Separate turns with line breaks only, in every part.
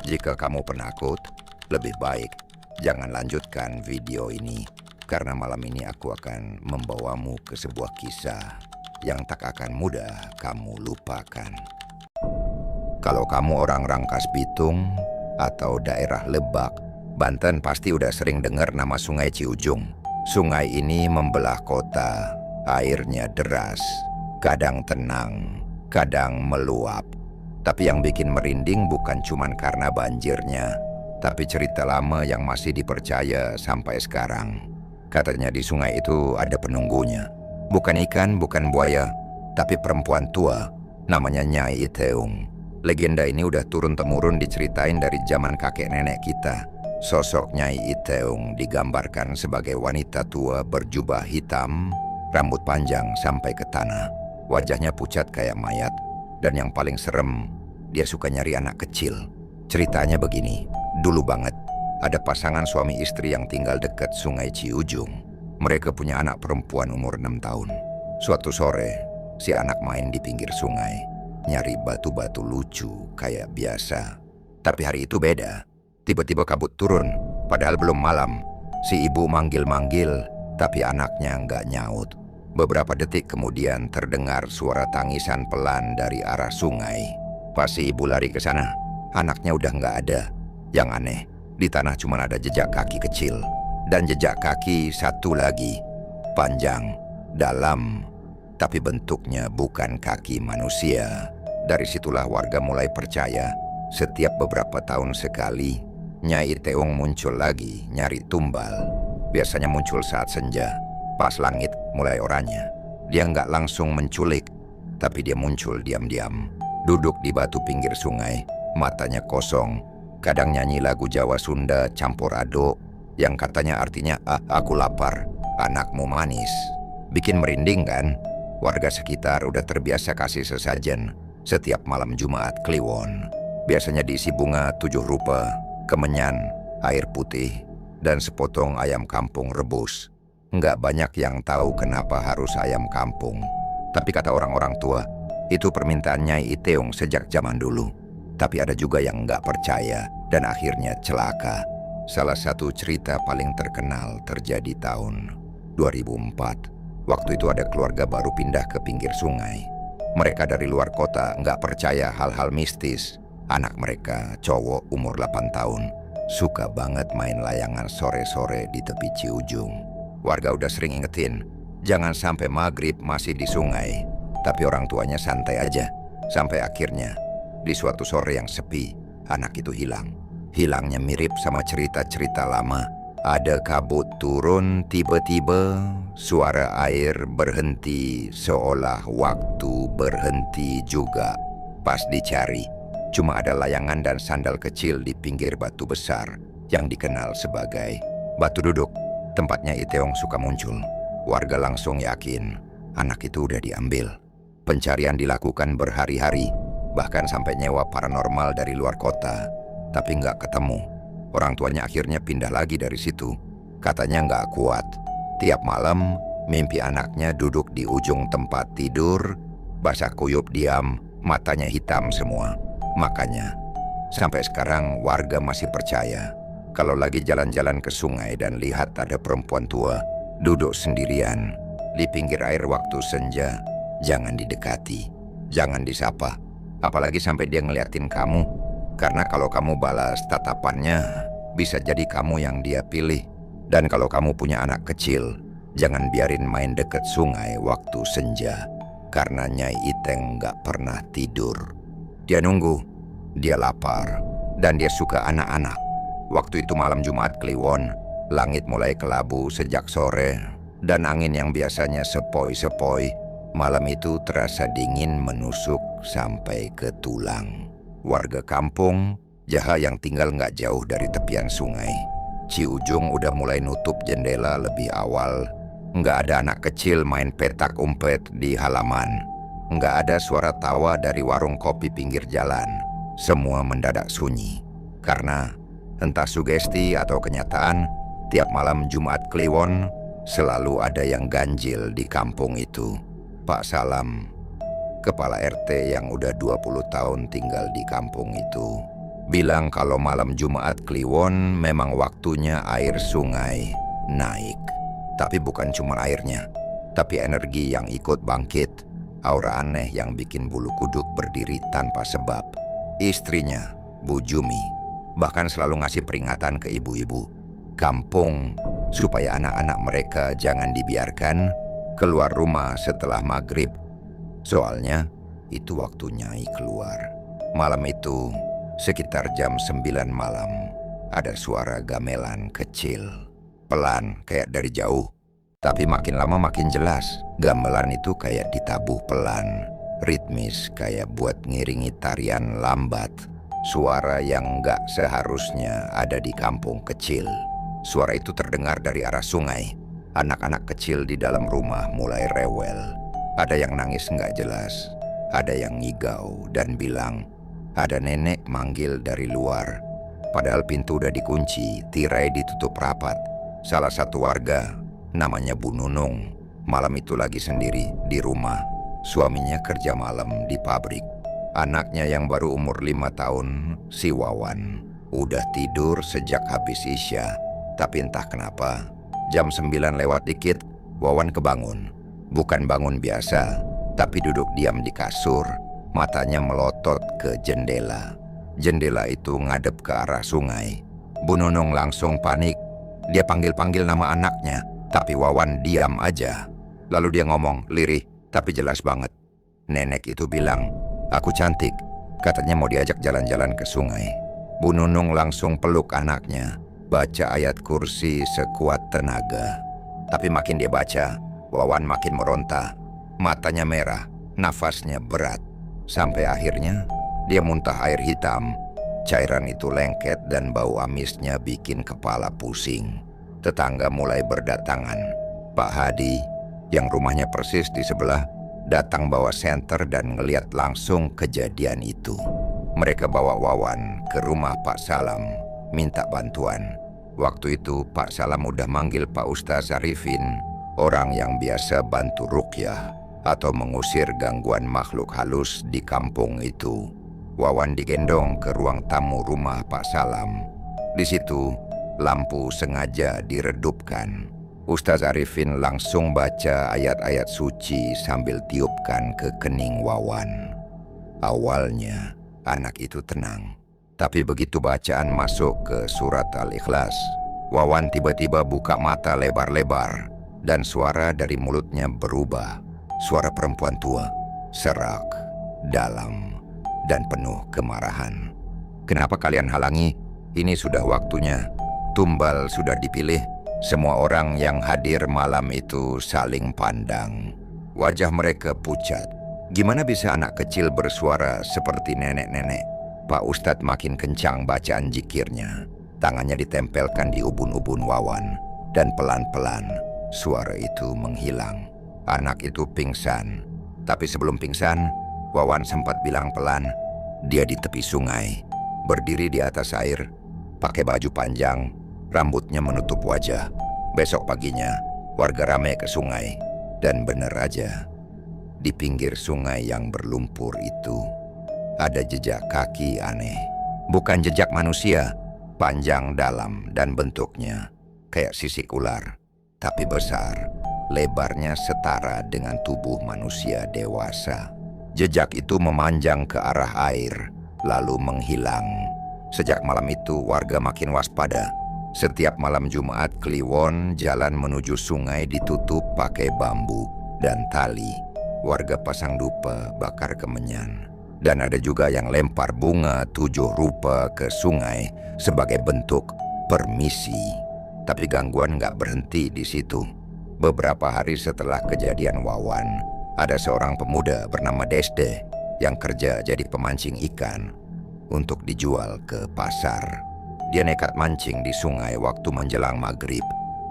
Jika kamu penakut, lebih baik jangan lanjutkan video ini, karena malam ini aku akan membawamu ke sebuah kisah yang tak akan mudah kamu lupakan. Kalau kamu orang Rangkas Bitung atau daerah Lebak, Banten, pasti udah sering dengar nama Sungai Ciujung. Sungai ini membelah kota, airnya deras, kadang tenang, kadang meluap. Tapi yang bikin merinding bukan cuman karena banjirnya, tapi cerita lama yang masih dipercaya sampai sekarang. Katanya di sungai itu ada penunggunya. Bukan ikan, bukan buaya, tapi perempuan tua, namanya Nyai Iteung. Legenda ini udah turun-temurun diceritain dari zaman kakek nenek kita. Sosok Nyai Iteung digambarkan sebagai wanita tua berjubah hitam, rambut panjang sampai ke tanah. Wajahnya pucat kayak mayat, dan yang paling serem, dia suka nyari anak kecil. Ceritanya begini, dulu banget, ada pasangan suami istri yang tinggal dekat Sungai Ciujung. Mereka punya anak perempuan umur 6 tahun. Suatu sore, si anak main di pinggir sungai, nyari batu-batu lucu kayak biasa. Tapi hari itu beda. Tiba-tiba kabut turun, padahal belum malam. Si ibu manggil-manggil, tapi anaknya nggak nyaut. Beberapa detik kemudian terdengar suara tangisan pelan dari arah sungai. Pas si ibu lari ke sana, anaknya udah nggak ada. Yang aneh, di tanah cuma ada jejak kaki kecil. Dan jejak kaki satu lagi, panjang, dalam, tapi bentuknya bukan kaki manusia. Dari situlah warga mulai percaya, setiap beberapa tahun sekali, Nyai Iteung muncul lagi nyari tumbal. Biasanya muncul saat senja, pas langit mulai oranye. Dia nggak langsung menculik, tapi dia muncul diam-diam. Duduk di batu pinggir sungai, matanya kosong. Kadang nyanyi lagu Jawa Sunda campur aduk, yang katanya artinya, aku lapar, anakmu manis. Bikin merinding kan? Warga sekitar udah terbiasa kasih sesajen setiap malam Jumat Kliwon. Biasanya diisi bunga 7 rupa, kemenyan, air putih, dan sepotong ayam kampung rebus. Nggak banyak yang tahu kenapa harus ayam kampung. Tapi kata orang-orang tua, itu permintaan Nyai Iteung sejak zaman dulu. Tapi ada juga yang nggak percaya dan akhirnya celaka. Salah satu cerita paling terkenal terjadi tahun 2004. Waktu itu ada keluarga baru pindah ke pinggir sungai. Mereka dari luar kota nggak percaya hal-hal mistis. Anak mereka, cowok umur 8 tahun, suka banget main layangan sore-sore di tepi Ciujung. Warga udah sering ingetin, jangan sampai maghrib masih di sungai. Tapi orang tuanya santai aja. Sampai akhirnya, di suatu sore yang sepi, anak itu hilang. Hilangnya mirip sama cerita-cerita lama. Ada kabut turun, tiba-tiba suara air berhenti, seolah waktu berhenti juga. Pas dicari, cuma ada layangan dan sandal kecil di pinggir batu besar yang dikenal sebagai batu duduk. Tempatnya Iteung suka muncul. Warga langsung yakin anak itu udah diambil. Pencarian dilakukan berhari-hari, bahkan sampai nyewa paranormal dari luar kota. Tapi nggak ketemu. Orang tuanya akhirnya pindah lagi dari situ. Katanya nggak kuat. Tiap malam, mimpi anaknya duduk di ujung tempat tidur, basah kuyup diam, matanya hitam semua. Makanya, sampai sekarang warga masih percaya kalau lagi jalan-jalan ke sungai dan lihat ada perempuan tua duduk sendirian di pinggir air waktu senja, jangan didekati, jangan disapa, apalagi sampai dia ngeliatin kamu. Karena kalau kamu balas tatapannya, bisa jadi kamu yang dia pilih. Dan kalau kamu punya anak kecil, jangan biarin main deket sungai waktu senja. Karena Nyai Iteung nggak pernah tidur. Dia nunggu, dia lapar, dan dia suka anak-anak. Waktu itu malam Jumat Kliwon, langit mulai kelabu sejak sore, dan angin yang biasanya sepoi-sepoi, malam itu terasa dingin menusuk sampai ke tulang. Warga kampung, Jaha yang tinggal nggak jauh dari tepian sungai, Ciujung udah mulai nutup jendela lebih awal. Nggak ada anak kecil main petak umpet di halaman. Nggak ada suara tawa dari warung kopi pinggir jalan. Semua mendadak sunyi. Karena entah sugesti atau kenyataan, tiap malam Jumat Kliwon selalu ada yang ganjil di kampung itu. Pak Salam, kepala RT yang udah 20 tahun tinggal di kampung itu, Bilang kalau malam Jumat Kliwon memang waktunya air sungai naik. Tapi bukan cuma airnya, tapi energi yang ikut bangkit. Aura aneh yang bikin bulu kuduk berdiri tanpa sebab. Istrinya, Bu Jumi, bahkan selalu ngasih peringatan ke ibu-ibu kampung supaya anak-anak mereka jangan dibiarkan keluar rumah setelah maghrib. Soalnya itu waktu Nyai keluar. Malam itu sekitar jam 9 malam ada suara gamelan kecil. Pelan kayak dari jauh. Tapi makin lama makin jelas. Gamelan itu kayak ditabuh pelan. Ritmis kayak buat ngiringi tarian lambat. Suara yang gak seharusnya ada di kampung kecil. Suara itu terdengar dari arah sungai. Anak-anak kecil di dalam rumah mulai rewel. Ada yang nangis gak jelas. Ada yang ngigau dan bilang, ada nenek manggil dari luar. Padahal pintu udah dikunci, tirai ditutup rapat. Salah satu warga, namanya Bu Nunung, malam itu lagi sendiri di rumah. Suaminya kerja malam di pabrik. Anaknya yang baru umur 5 tahun, si Wawan, udah tidur sejak habis Isya. Tapi entah kenapa, jam 9 lewat dikit, Wawan kebangun. Bukan bangun biasa, tapi duduk diam di kasur, matanya melotot ke jendela. Jendela itu ngadep ke arah sungai. Bu Nunung langsung panik. Dia panggil-panggil nama anaknya, tapi Wawan diam aja. Lalu dia ngomong, lirih, tapi jelas banget. Nenek itu bilang, aku cantik. Katanya mau diajak jalan-jalan ke sungai. Bu Nunung langsung peluk anaknya, baca ayat kursi sekuat tenaga. Tapi makin dia baca, Wawan makin meronta. Matanya merah, nafasnya berat. Sampai akhirnya dia muntah air hitam. Cairan itu lengket dan bau amisnya bikin kepala pusing. Tetangga mulai berdatangan. Pak Hadi, yang rumahnya persis di sebelah, datang bawa senter dan ngeliat langsung kejadian itu. Mereka bawa Wawan ke rumah Pak Salam, minta bantuan. Waktu itu Pak Salam udah manggil Pak Ustaz Arifin, orang yang biasa bantu ruqyah atau mengusir gangguan makhluk halus di kampung itu. Wawan digendong ke ruang tamu rumah Pak Salam. Di situ, lampu sengaja diredupkan. Ustaz Arifin langsung baca ayat-ayat suci sambil tiupkan ke kening Wawan. Awalnya, anak itu tenang. Tapi begitu bacaan masuk ke surat Al-Ikhlas, Wawan tiba-tiba buka mata lebar-lebar dan suara dari mulutnya berubah. Suara perempuan tua, serak, dalam, dan penuh kemarahan. Kenapa kalian halangi? Ini sudah waktunya. Tumbal sudah dipilih. Semua orang yang hadir malam itu saling pandang. Wajah mereka pucat. Gimana bisa anak kecil bersuara seperti nenek-nenek? Pak Ustadz makin kencang bacaan zikirnya. Tangannya ditempelkan di ubun-ubun Wawan. Dan pelan-pelan suara itu menghilang. Anak itu pingsan. Tapi sebelum pingsan, Wawan sempat bilang pelan, dia di tepi sungai, berdiri di atas air, pakai baju panjang, rambutnya menutup wajah. Besok paginya, warga ramai ke sungai. Dan bener aja, di pinggir sungai yang berlumpur itu, ada jejak kaki aneh. Bukan jejak manusia, panjang, dalam, dan bentuknya kayak sisik ular, tapi besar. Lebarnya setara dengan tubuh manusia dewasa. Jejak itu memanjang ke arah air, lalu menghilang. Sejak malam itu warga makin waspada. Setiap malam Jumat Kliwon, jalan menuju sungai ditutup pakai bambu dan tali. Warga pasang dupa, bakar kemenyan. Dan ada juga yang lempar bunga 7 rupa ke sungai sebagai bentuk permisi. Tapi gangguan gak berhenti di situ. Beberapa hari setelah kejadian Wawan, ada seorang pemuda bernama Desde yang kerja jadi pemancing ikan untuk dijual ke pasar. Dia nekat mancing di sungai waktu menjelang maghrib.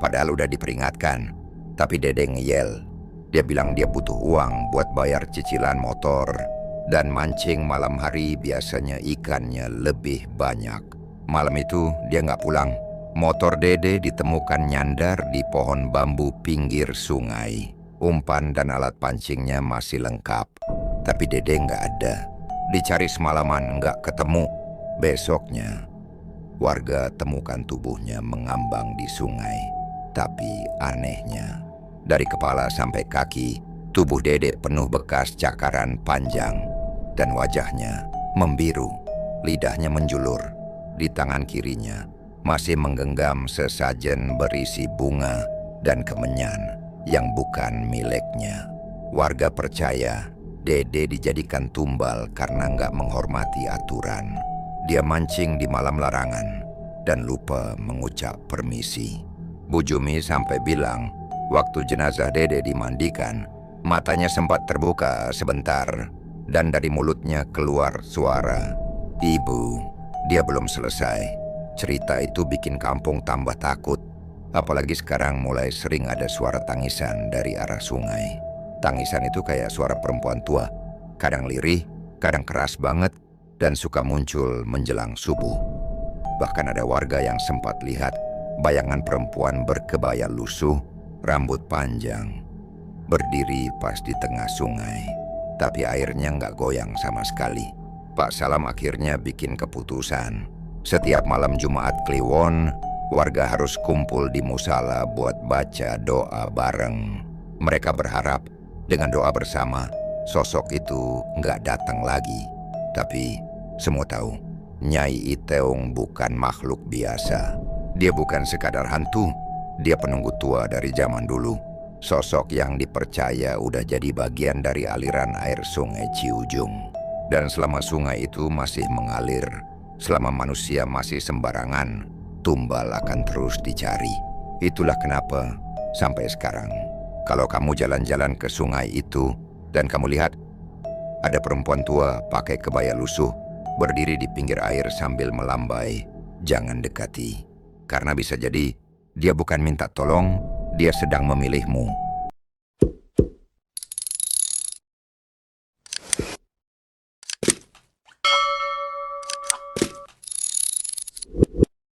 Padahal udah diperingatkan, tapi Dede ngeyel. Dia bilang dia butuh uang buat bayar cicilan motor. Dan mancing malam hari biasanya ikannya lebih banyak. Malam itu dia nggak pulang. Motor Dede ditemukan nyandar di pohon bambu pinggir sungai. Umpan dan alat pancingnya masih lengkap. Tapi Dede nggak ada. Dicari semalaman nggak ketemu. Besoknya, warga temukan tubuhnya mengambang di sungai. Tapi anehnya, dari kepala sampai kaki, tubuh Dede penuh bekas cakaran panjang dan wajahnya membiru, lidahnya menjulur. Di tangan kirinya masih menggenggam sesajen berisi bunga dan kemenyan yang bukan miliknya. Warga percaya Dede dijadikan tumbal karena nggak menghormati aturan. Dia mancing di malam larangan dan lupa mengucap permisi. Bu Jumi sampai bilang waktu jenazah Dede dimandikan, matanya sempat terbuka sebentar dan dari mulutnya keluar suara, "Ibu." Dia belum selesai. Cerita itu bikin kampung tambah takut. Apalagi sekarang mulai sering ada suara tangisan dari arah sungai. Tangisan itu kayak suara perempuan tua. Kadang lirih, kadang keras banget, dan suka muncul menjelang subuh. Bahkan ada warga yang sempat lihat bayangan perempuan berkebaya lusuh, rambut panjang, berdiri pas di tengah sungai. Tapi airnya nggak goyang sama sekali. Pak Salam akhirnya bikin keputusan. Setiap malam Jumat Kliwon, warga harus kumpul di musala buat baca doa bareng. Mereka berharap dengan doa bersama, sosok itu nggak datang lagi. Tapi semua tahu, Nyai Iteung bukan makhluk biasa. Dia bukan sekadar hantu, dia penunggu tua dari zaman dulu. Sosok yang dipercaya udah jadi bagian dari aliran air sungai Ciujung. Dan selama sungai itu masih mengalir, selama manusia masih sembarangan, tumbal akan terus dicari. Itulah kenapa sampai sekarang, kalau kamu jalan-jalan ke sungai itu dan kamu lihat ada perempuan tua pakai kebaya lusuh berdiri di pinggir air sambil melambai, jangan dekati. Karena bisa jadi dia bukan minta tolong, dia sedang memilihmu.